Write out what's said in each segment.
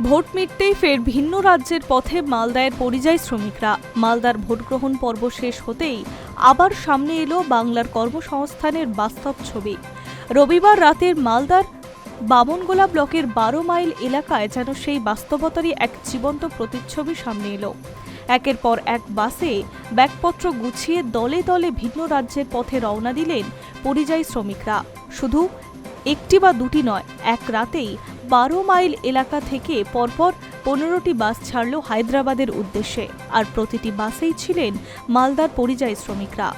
Vote মিটতেই ফের ভিন্ন রাজ্যের পথে মালদায়ের পরিযায়ী শ্রমিকরা। মালদার ভোটগ্রহণ পর্ব শেষ হতেই আবার সামনে এলো বাংলার কর্মসংস্থানের বাস্তব ছবি। রবিবার রাতের মালদার বামনগোলা ব্লকের 12 মাইল এলাকায় যেন সেই বাস্তবতারই এক জীবন্ত প্রতিচ্ছবি সামনে এলো। একের পর এক বাসে ব্যাগপত্র গুছিয়ে দলে দলে ভিন্ন রাজ্যের পথে রওনা দিলেন পরিযায়ী শ্রমিকরা। শুধু একটি বা দুটি নয়, এক রাতেই 12 মাইল এলাকা থেকে পরপর 15টি বাস ছাড়ল হায়দ্রাবাদের উদ্দেশ্যে, আর প্রতিটি বাসেই ছিলেন মালদার পরিযায়ী শ্রমিকরা।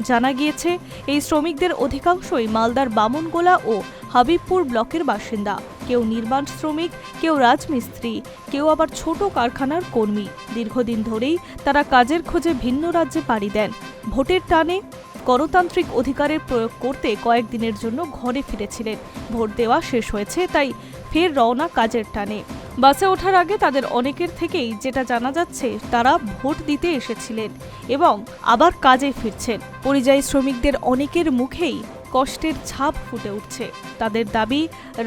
জানা গিয়েছে, এই শ্রমিকদের অধিকাংশই মালদার বামনগোলা ও হাবিবপুর ব্লকের বাসিন্দা। কেউ নির্মাণ শ্রমিক, কেউ রাজমিস্ত্রি, কেউ আবার ছোট কারখানার কর্মী। দীর্ঘদিন ধরেই তারা কাজের খোঁজে ভিন্ন রাজ্যে পাড়ি দেন। ভোটের টানে গণতান্ত্রিক অধিকারের প্রয়োগ করতে কয়েকদিনের জন্য ঘরে ফিরেছিলেন। ভোট দেওয়া শেষ হয়েছে, তাই ফের রওনা কাজের টানে। বাসে ওঠার আগে তাদের অনেকের থেকেই যেটা জানা যাচ্ছে, তারা ভোট দিতে এসেছিলেন এবং আবার কাজে ফিরছেন। পরিযায়ী শ্রমিকদের অনেকের মুখেই কষ্টের ছাপ ফুটে উঠছে। তাদের দাবি,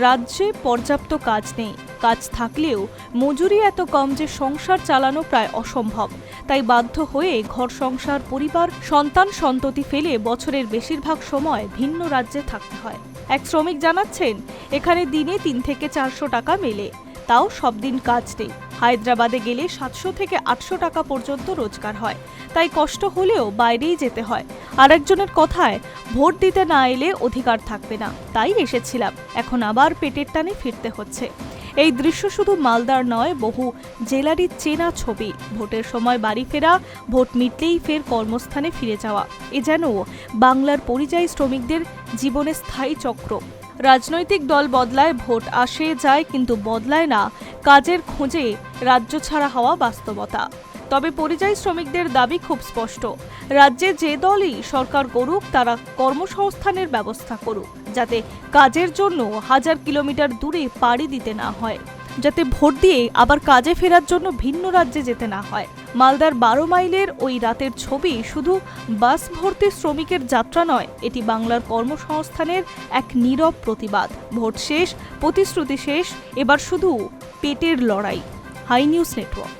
রাজ্যে পর্যাপ্ত কাজ নেই, কাজ থাকলেও মজুরি এত কম যে সংসার চালানো প্রায় অসম্ভব। তাই বাধ্য হয়ে ঘর সংসার, পরিবার, সন্তান সন্ততি ফেলে বছরের বেশিরভাগ সময় ভিন্ন রাজ্যে থাকতে হয়। এক শ্রমিক জানাচ্ছেন, এখানে দিনে 3 থেকে 400 টাকা মেলে, তাও সব দিন কাজ নেই। হায়দ্রাবাদে গেলে 700 থেকে 800 টাকা পর্যন্ত রোজগার হয়, তাই কষ্ট হলেও বাইরেই যেতে হয়। আরেকজনের কথায়, ভোট দিতে না এলে অধিকার থাকবে না, তাই এসেছিলাম, এখন আবার পেটের টানে ফিরতে হচ্ছে। এই দৃশ্য শুধু মালদার নয়, বহু জেলারই চেনা ছবি। ভোটের সময় বাড়ি ফেরা, ভোট মিটলেই ফের কর্মস্থানে ফিরে যাওয়া, এ যেন বাংলার পরিযায়ী শ্রমিকদের জীবনে স্থায়ী চক্র। রাজনৈতিক দল বদলায়, ভোট আসে যায়, কিন্তু বদলায় না কাজের খোঁজে রাজ্য ছাড়া হওয়া বাস্তবতা। তবে পরিযায়ী শ্রমিকদের দাবি খুব স্পষ্ট, রাজ্যে যে দলই সরকার করুক, তারা কর্মসংস্থানের ব্যবস্থা করুক, যাতে কাজের জন্য 1000 কিলোমিটার দূরে পাড়ি দিতে না হয়, যাতে ভোট দিয়ে আবার কাজে ফেরার জন্য ভিন্ন রাজ্যে যেতে না হয়। মালদার 12 মাইলের ওই রাতের ছবি শুধু বাস ভর্তি শ্রমিকের যাত্রা নয়, এটি বাংলার কর্মসংস্থানের এক নীরব প্রতিবাদ। ভোট শেষ, প্রতিশ্রুতি শেষ, এবার শুধু পেটের লড়াই। Hi news network.